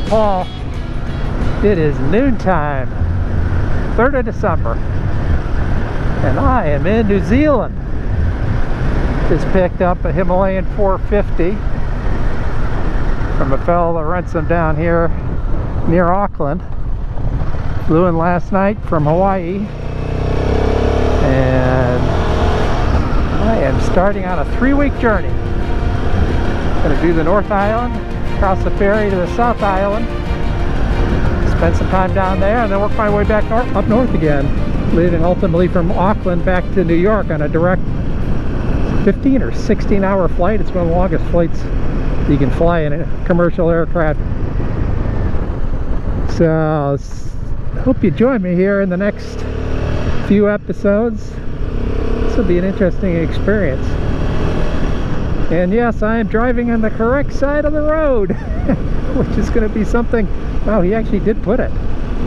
Paul. It is noontime, 3rd of December, and I am in New Zealand. Just picked up a Himalayan 450 from a fellow that rents them down here near Auckland. Flew in last night from Hawaii, and I am starting on a 3-week journey. Going to do the North Island, cross the ferry to the South Island, spend some time down there, and then work my way back up north again, leaving ultimately from Auckland back to New York on a direct 15 or 16 hour flight. It's one of the longest flights you can fly in a commercial aircraft. So I hope you join me here in the next few episodes. This will be an interesting experience. And yes, I am driving on the correct side of the road, which is going to be something. Wow, he actually did put it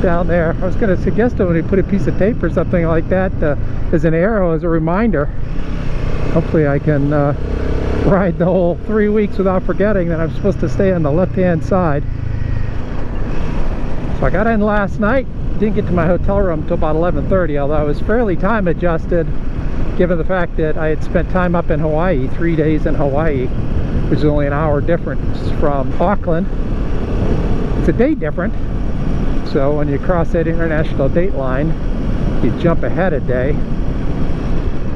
down there. I was going to suggest to him he put a piece of tape or something like that as an arrow, as a reminder. Hopefully I can ride the whole 3 weeks without forgetting that I'm supposed to stay on the left-hand side. So I got in last night. Didn't get to my hotel room until about 11:30, although I was fairly time adjusted, given the fact that I had spent time up in Hawaii, 3 days in Hawaii, which is only an hour difference from Auckland. It's a day different, so when you cross that international date line, you jump ahead a day,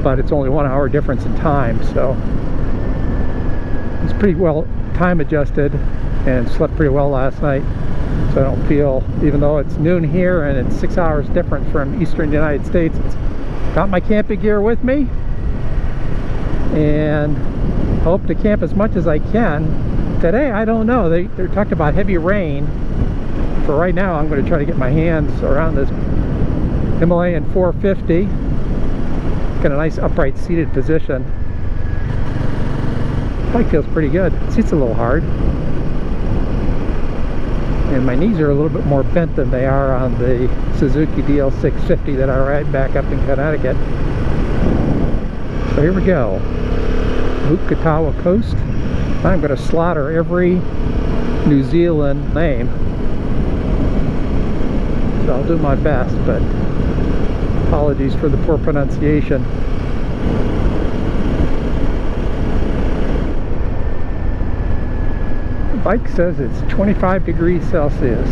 but it's only 1 hour difference in time, so it's pretty well time adjusted and slept pretty well last night. So I don't feel, even though it's noon here and it's 6 hours different from eastern United States, it's got my camping gear with me and hope to camp as much as I can. Today, I don't know, they're talking about heavy rain. For right now, I'm going to try to get my hands around this Himalayan 450. Got a nice upright seated position. Bike feels pretty good. Seat's a little hard, and my knees are a little bit more bent than they are on the Suzuki DL650 that I ride back up in Connecticut. So here we go. Hukatawa Coast. I'm going to slaughter every New Zealand name, so I'll do my best, but apologies for the poor pronunciation. The bike says it's 25 degrees Celsius.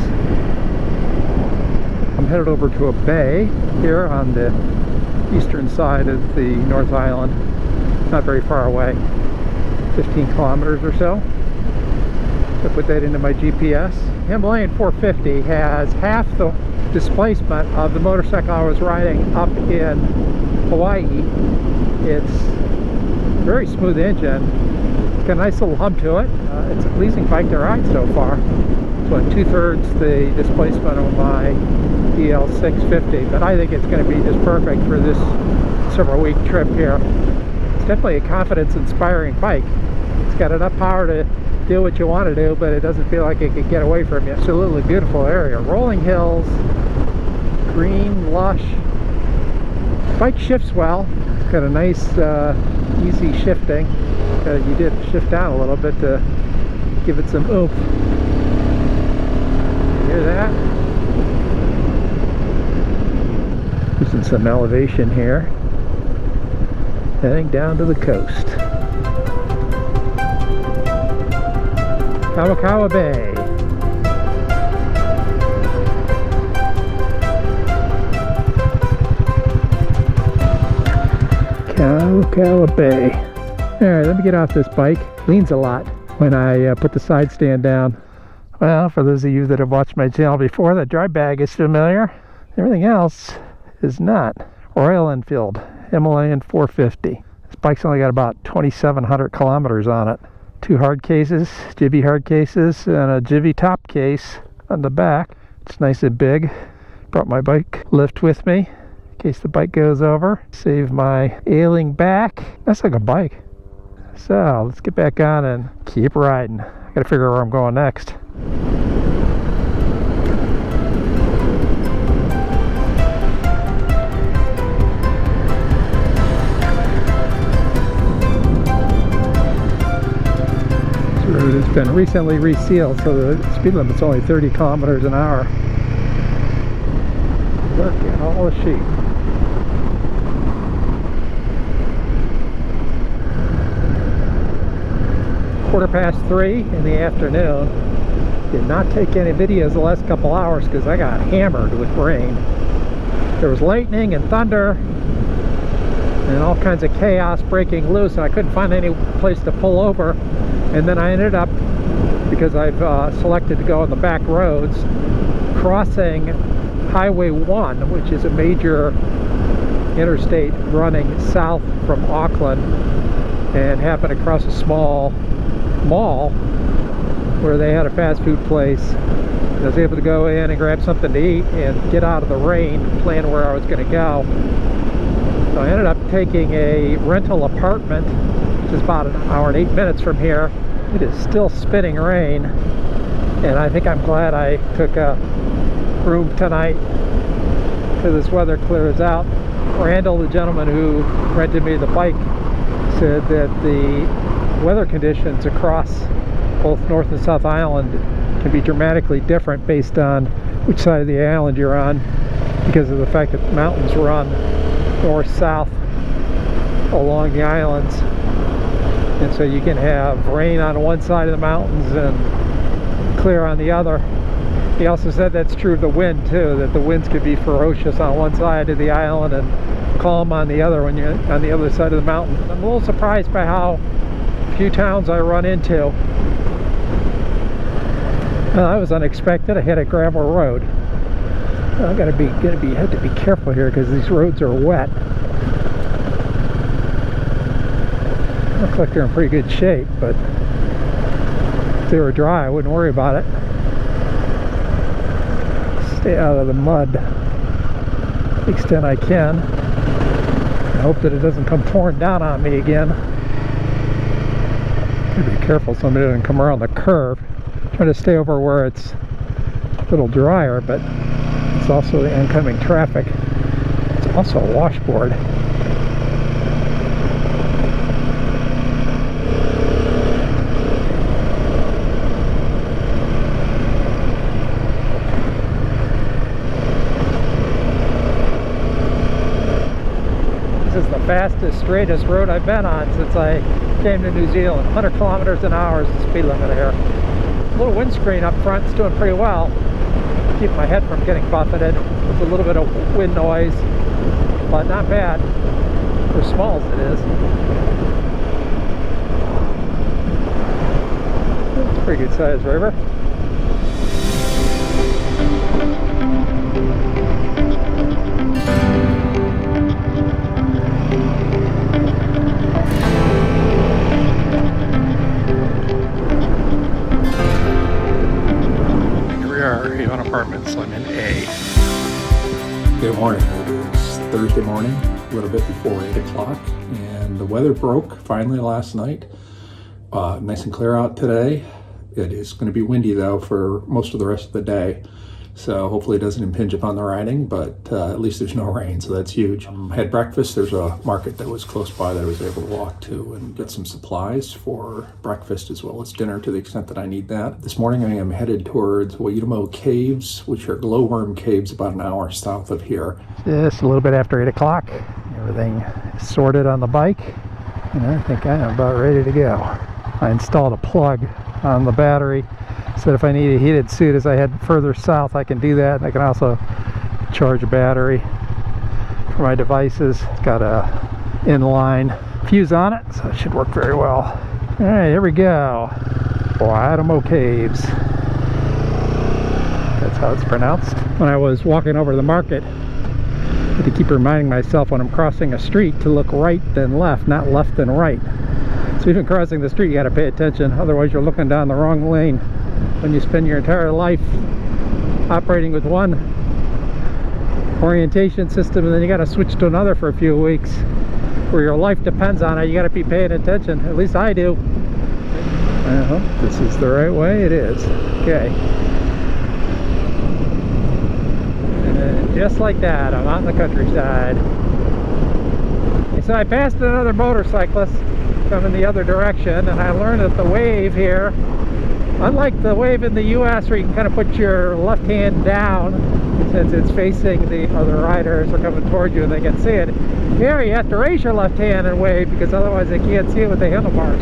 I'm headed over to a bay here on the eastern side of the North Island, not very far away, 15 kilometers or so. So put that into my GPS. Himalayan 450 has half the displacement of the motorcycle I was riding up in Hawaii. It's a very smooth engine. It's got a nice little hub to it. It's a pleasing bike to ride so far. It's about 2/3 the displacement of my DL650, but I think it's going to be just perfect for this several-week trip here. It's definitely a confidence-inspiring bike. It's got enough power to do what you want to do, but it doesn't feel like it could get away from you. It's a really beautiful area. Rolling hills, green, lush. Bike shifts well. It's got a nice, easy shifting. You did shift down a little bit to give it some oomph. You hear that? Losing some elevation here. Heading down to the coast. Kawakawa Bay. Kawakawa Bay. Alright, let me get off this bike. Leans a lot when I put the side stand down. Well, for those of you that have watched my channel before, the dry bag is familiar. Everything else is not. Royal Enfield Himalayan 450. This bike's only got about 2,700 kilometers on it. 2 hard cases, Jivy hard cases, and a Jivy top case on the back. It's nice and big. Brought my bike lift with me in case the bike goes over. Save my ailing back. That's like a bike. So let's get back on and keep riding. I gotta figure out where I'm going next. This road is been recently resealed, so the speed limit's only 30 kilometers an hour. Look at all the sheep. Quarter past 3 in the afternoon. Did not take any videos the last couple hours because I got hammered with rain. There was lightning and thunder and all kinds of chaos breaking loose, and I couldn't find any place to pull over. And then I ended up, because I've selected to go on the back roads, crossing Highway 1, which is a major interstate running south from Auckland, and happened across a small mall where they had a fast food place. I was able to go in and grab something to eat and get out of the rain, plan where I was going to go. So I ended up taking a rental apartment, which is about an hour and 8 minutes from here. It is still spitting rain, and I think I'm glad I took a room tonight till this weather clears out. Randall, the gentleman who rented me the bike, said that the weather conditions across both North and South Island can be dramatically different based on which side of the island you're on, because of the fact that the mountains run north-south along the islands, and so you can have rain on one side of the mountains and clear on the other. He also said that's true of the wind too, that the winds could be ferocious on one side of the island and calm on the other when you're on the other side of the mountain. I'm a little surprised by how few towns I run into. Well, that was unexpected. I hit a gravel road. I had to be careful here because these roads are wet. Look like they're in pretty good shape, but if they were dry, I wouldn't worry about it. Stay out of the mud to the extent I can. I hope that it doesn't come pouring down on me again. Be careful somebody doesn't come around the curve. Try to stay over where it's a little drier, but it's also the incoming traffic. It's also a washboard. This is the fastest, straightest road I've been on since I came to New Zealand. 100 kilometers an hour is the speed limit here. A little windscreen up front is doing pretty well. Keeping my head from getting buffeted. There's a little bit of wind noise, but not bad for small as it is. It's a pretty good size river. Apartments. I'm in A. Good morning. It's Thursday morning, a little bit before 8 o'clock, and the weather broke finally last night. Nice and clear out today. It is going to be windy though for most of the rest of the day, so hopefully it doesn't impinge upon the riding, but at least there's no rain, so that's huge. Had breakfast. There's a market that was close by that I was able to walk to and get some supplies for breakfast as well as dinner to the extent that I need that. This morning I am headed towards Waitomo caves, which are glowworm caves about an hour south of here. Just a little bit after 8 o'clock. Everything is sorted on the bike, and I think I am about ready to go. I installed a plug on the battery so that if I need a heated suit as I head further south, I can do that. And I can also charge a battery for my devices. It's got a inline fuse on it, so it should work very well. All right, here we go. Waitomo Caves. That's how it's pronounced. When I was walking over to the market, I had to keep reminding myself when I'm crossing a street to look right then left, not left then right. So even crossing the street, you got to pay attention. Otherwise, you're looking down the wrong lane. When you spend your entire life operating with one orientation system, and then you got to switch to another for a few weeks, where your life depends on it, you got to be paying attention. At least I do. I hope this is the right way. It is. Okay. And just like that, I'm out in the countryside. So I passed another motorcyclist coming the other direction, and I learned that the wave here Unlike the wave in the US where you can kind of put your left hand down since it's facing the other riders are coming toward you and they can see it. Here you have to raise your left hand and wave because otherwise they can't see it with the handlebars.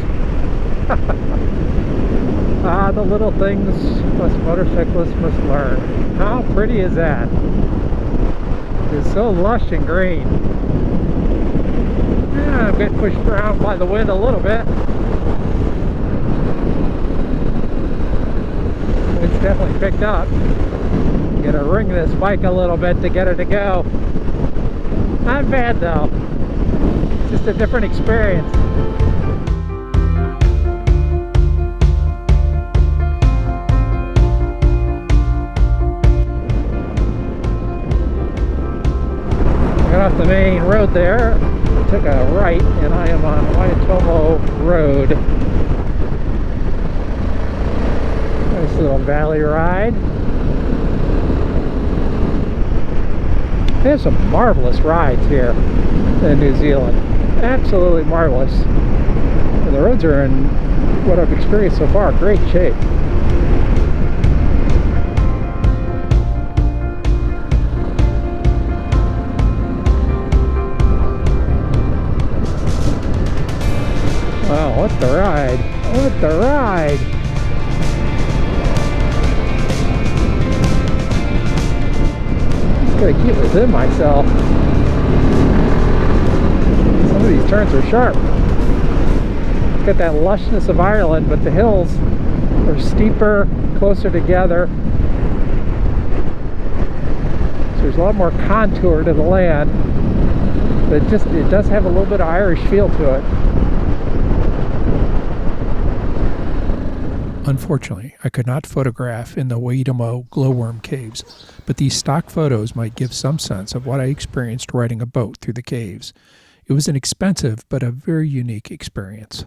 Ah, the little things us motorcyclists must learn. How pretty is that? It's so lush and green. Yeah, I'm getting pushed around by the wind a little bit. It's definitely picked up. Gotta ring this bike a little bit to get her to go. Not bad though. Just a different experience. Got off the main road there, took a right, and I am on Waitomo Road. Nice little valley ride. There's some marvelous rides here in New Zealand. Absolutely marvelous. And the roads are in what I've experienced so far, great shape. Wow, what the ride! What the ride! Just gotta keep within myself. Some of these turns are sharp. It's got that lushness of Ireland, but the hills are steeper, closer together. So there's a lot more contour to the land. But it does have a little bit of Irish feel to it. Unfortunately, I could not photograph in the Waitomo glowworm caves, but these stock photos might give some sense of what I experienced riding a boat through the caves. It was an expensive but a very unique experience.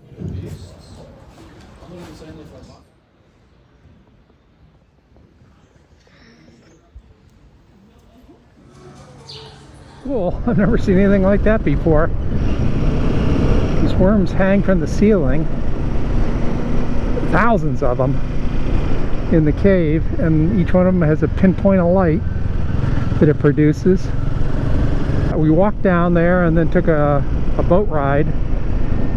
Cool, I've never seen anything like that before. These worms hang from the ceiling. Thousands of them in the cave, and each one of them has a pinpoint of light that it produces. We walked down there and then took a boat ride,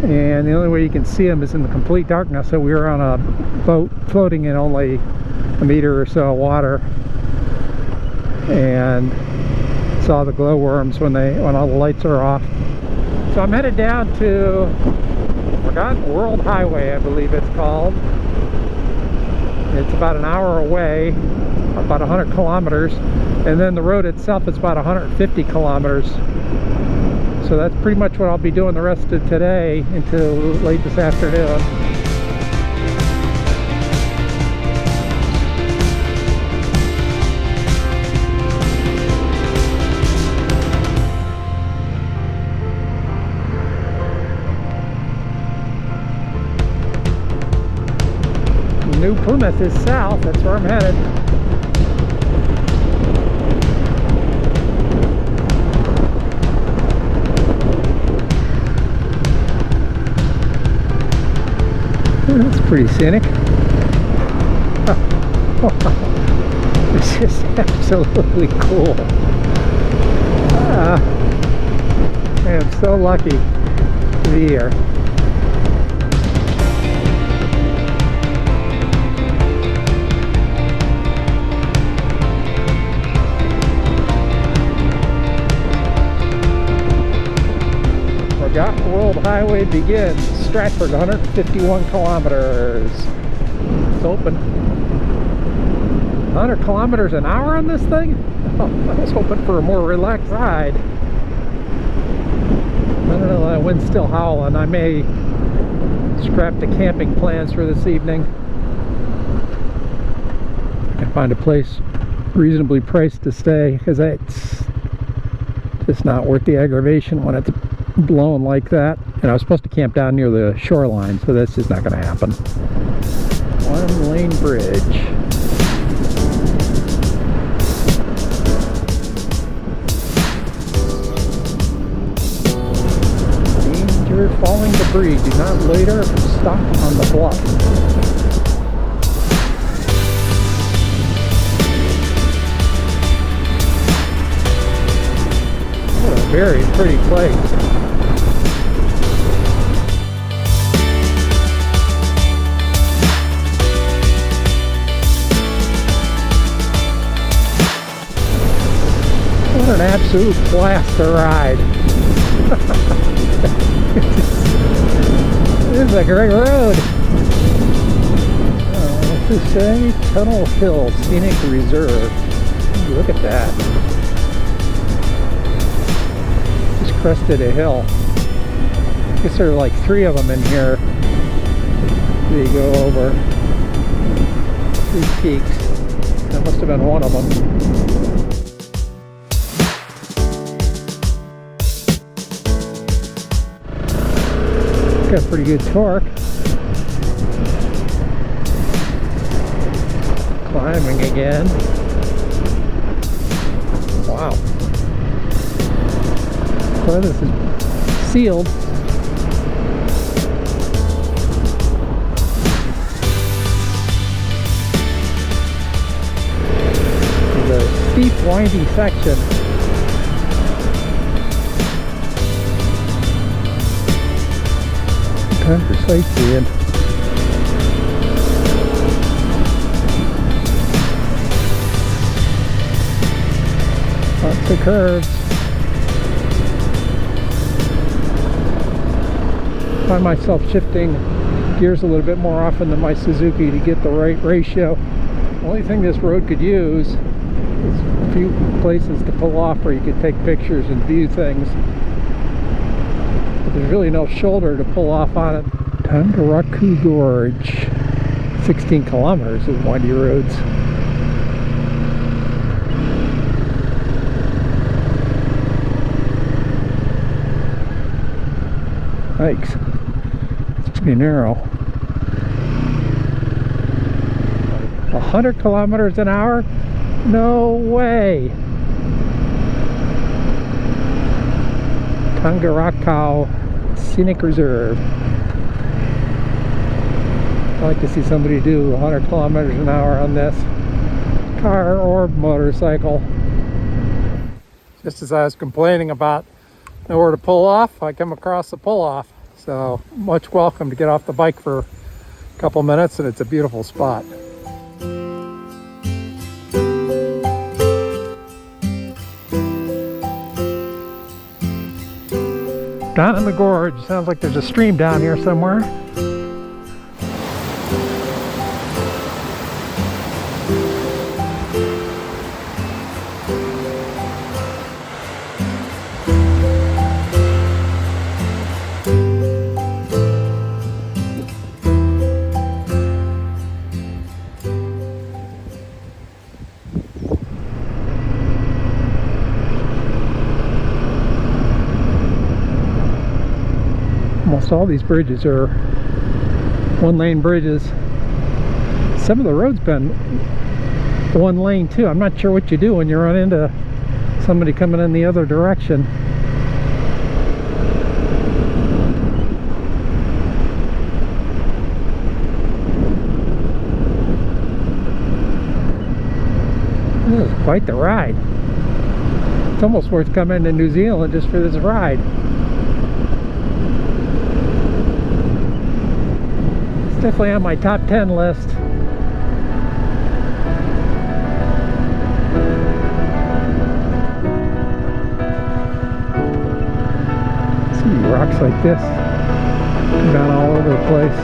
and the only way you can see them is in the complete darkness, so we were on a boat floating in only a meter or so of water and saw the glowworms when all the lights are off. So I'm headed down to Forgotten World Highway, I believe it's called. It's about an hour away, about 100 kilometers, and then the road itself is about 150 kilometers. So that's pretty much what I'll be doing the rest of today until late this afternoon. New Plymouth is south, that's where I'm headed. That's pretty scenic. This is absolutely cool. I am so lucky to be here. Forgotten World Highway begins. Stratford, 151 kilometers. It's open. 100 kilometers an hour on this thing? Oh, I was hoping for a more relaxed ride. I don't know, that wind's still howling. I may scrap the camping plans for this evening. I can find a place reasonably priced to stay, because it's just not worth the aggravation when it's blowing like that. And I was supposed to camp down near the shoreline, so that's just not going to happen. One lane bridge. Danger falling debris. Do not loiter or stop on the bluff. very pretty place. What an absolute blast to ride. This is a great road. What's this say? Tunnel Hill Scenic Reserve. Ooh, look at that. Just crested a hill. I guess there are like 3 of them in here. There you go over 3 peaks. That must have been one of them. Got pretty good torque. Climbing again. Wow. Well, this is sealed. There's a steep, windy section. Time for sightseeing. Lots of curves. Find myself shifting gears a little bit more often than my Suzuki to get the right ratio. The only thing this road could use is a few places to pull off where you could take pictures and view things. There's really no shoulder to pull off on it. Tangaraku Gorge. 16 kilometers of windy roads. Yikes. It's pretty narrow. 100 kilometers an hour? No way! Tangaraku Scenic Reserve. I'd like to see somebody do 100 kilometers an hour on this car or motorcycle. Just as I was complaining about nowhere to pull off, I come across a pull off. So much welcome to get off the bike for a couple minutes, and it's a beautiful spot. Down in the gorge. Sounds like there's a stream down here somewhere. Almost all these bridges are one-lane bridges. Some of the roads been one lane too. I'm not sure what you do when you run into somebody coming in the other direction. This is quite the ride. It's almost worth coming to New Zealand just for this ride. Definitely on my top 10 list. See rocks like this down all over the place.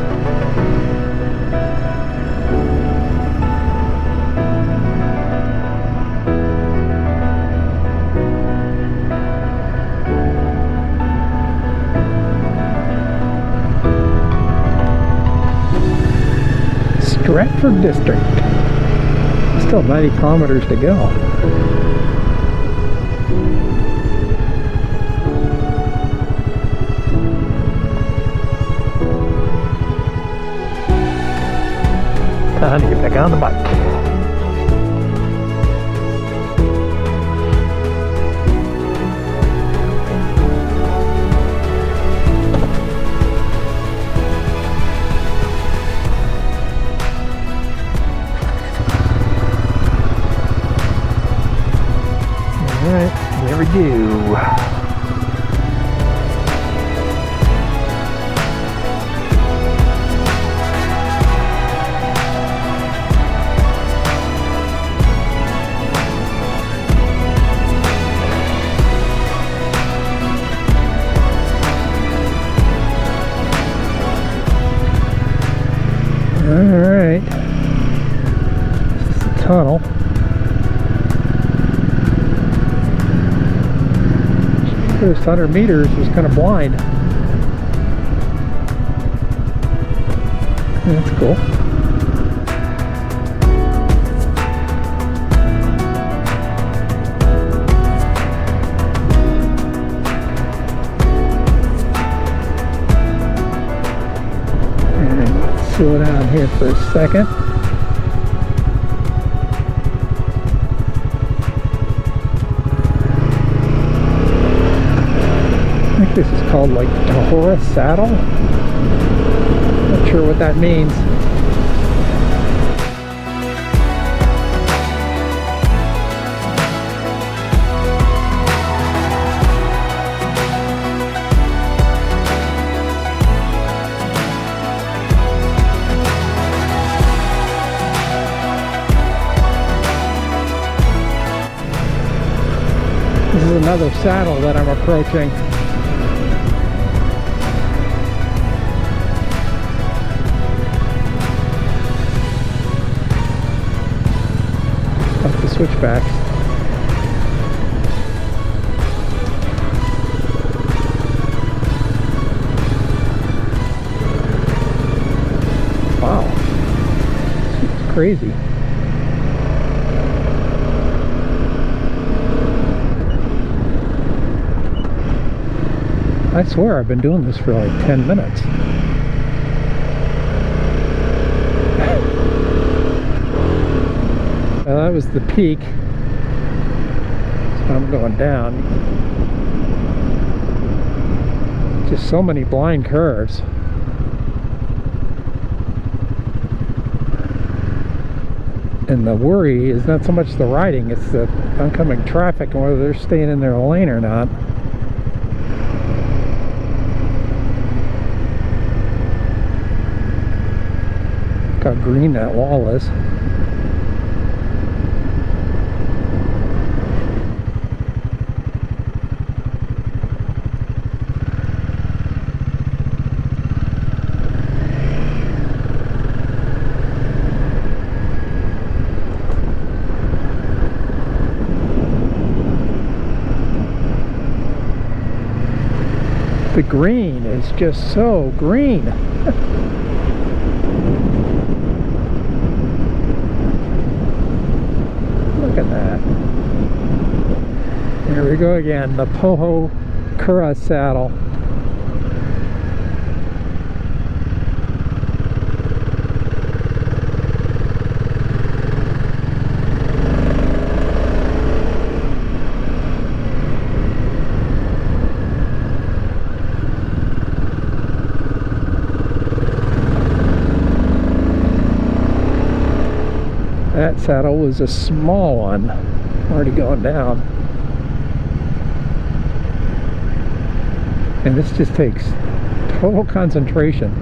Stratford District. Still 90 kilometers to go. Time to get back on the bike. Alright, there we go. Alright. This is the tunnel. First 100 meters was kind of blind. That's cool. Slow down here for a second. I think this is called like Tahora Saddle. Not sure what that means. This is another saddle that I'm approaching. Up the switchbacks. Wow. It's crazy. I swear I've been doing this for like 10 minutes. Well, that was the peak. So I'm going down. Just so many blind curves. And the worry is not so much the riding, it's the oncoming traffic and whether they're staying in their lane or not. How green that wall is. The green is just so green. Look at that. Here we go again, the Poho Kura saddle. That saddle was a small one, already going down. And this just takes total concentration.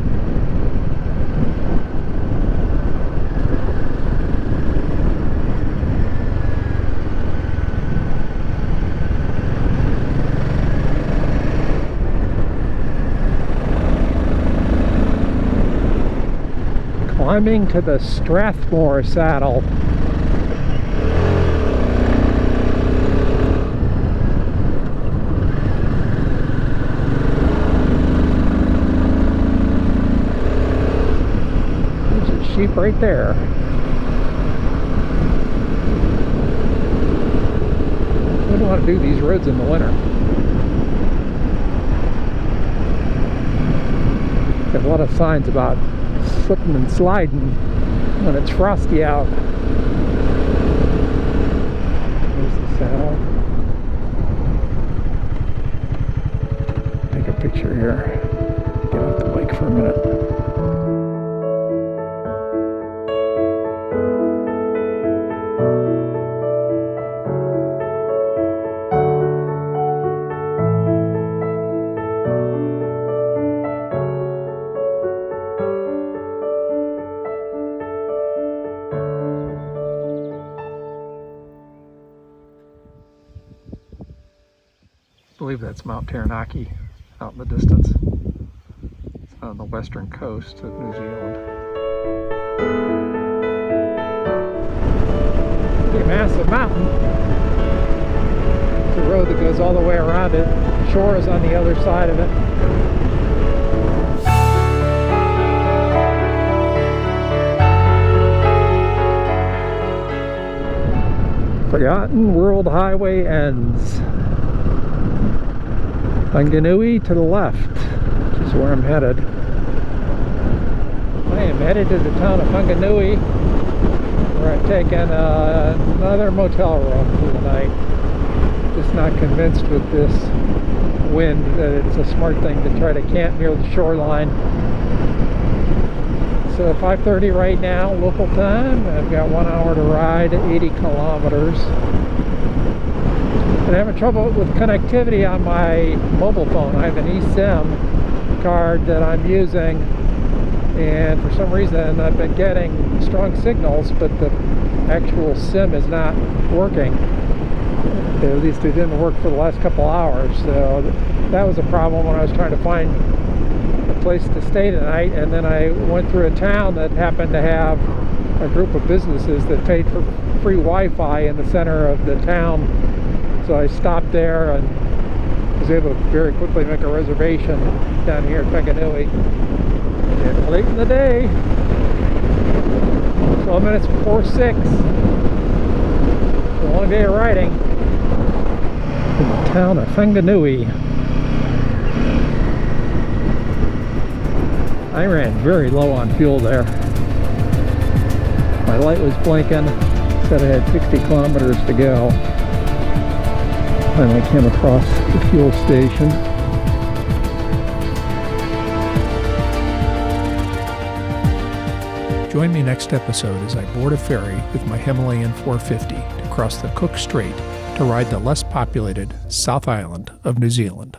Climbing to the Strathmore saddle. There's a sheep right there. We don't want to do these roads in the winter. There's a lot of signs about slipping and sliding when it's frosty out. There's the saddle. Take a picture here. Get off the bike for a minute. I believe that's Mount Taranaki out in the distance. It's on the western coast of New Zealand. Pretty massive mountain. It's a road that goes all the way around it. Shore is on the other side of it. Forgotten World Highway ends. Whanganui to the left, which is where I'm headed. I am headed to the town of Whanganui, where I've taken another motel room for the night. Just not convinced with this wind that it's a smart thing to try to camp near the shoreline. So 5:30 right now, local time. I've got 1 hour to ride, 80 kilometers. And I'm having trouble with connectivity on my mobile phone. I have an eSIM card that I'm using, and for some reason I've been getting strong signals, but the actual SIM is not working. At least it didn't work for the last couple hours. So that was a problem when I was trying to find a place to stay tonight. And then I went through a town that happened to have a group of businesses that paid for free Wi-Fi in the center of the town. So I stopped there and was able to very quickly make a reservation down here at Whanganui. It's late in the day, 12 minutes before 6. It's a long day of riding in the town of Whanganui. I ran very low on fuel there. My light was blinking, said I had 60 kilometers to go. Finally came across the fuel station. Join me next episode as I board a ferry with my Himalayan 450 to cross the Cook Strait to ride the less populated South Island of New Zealand.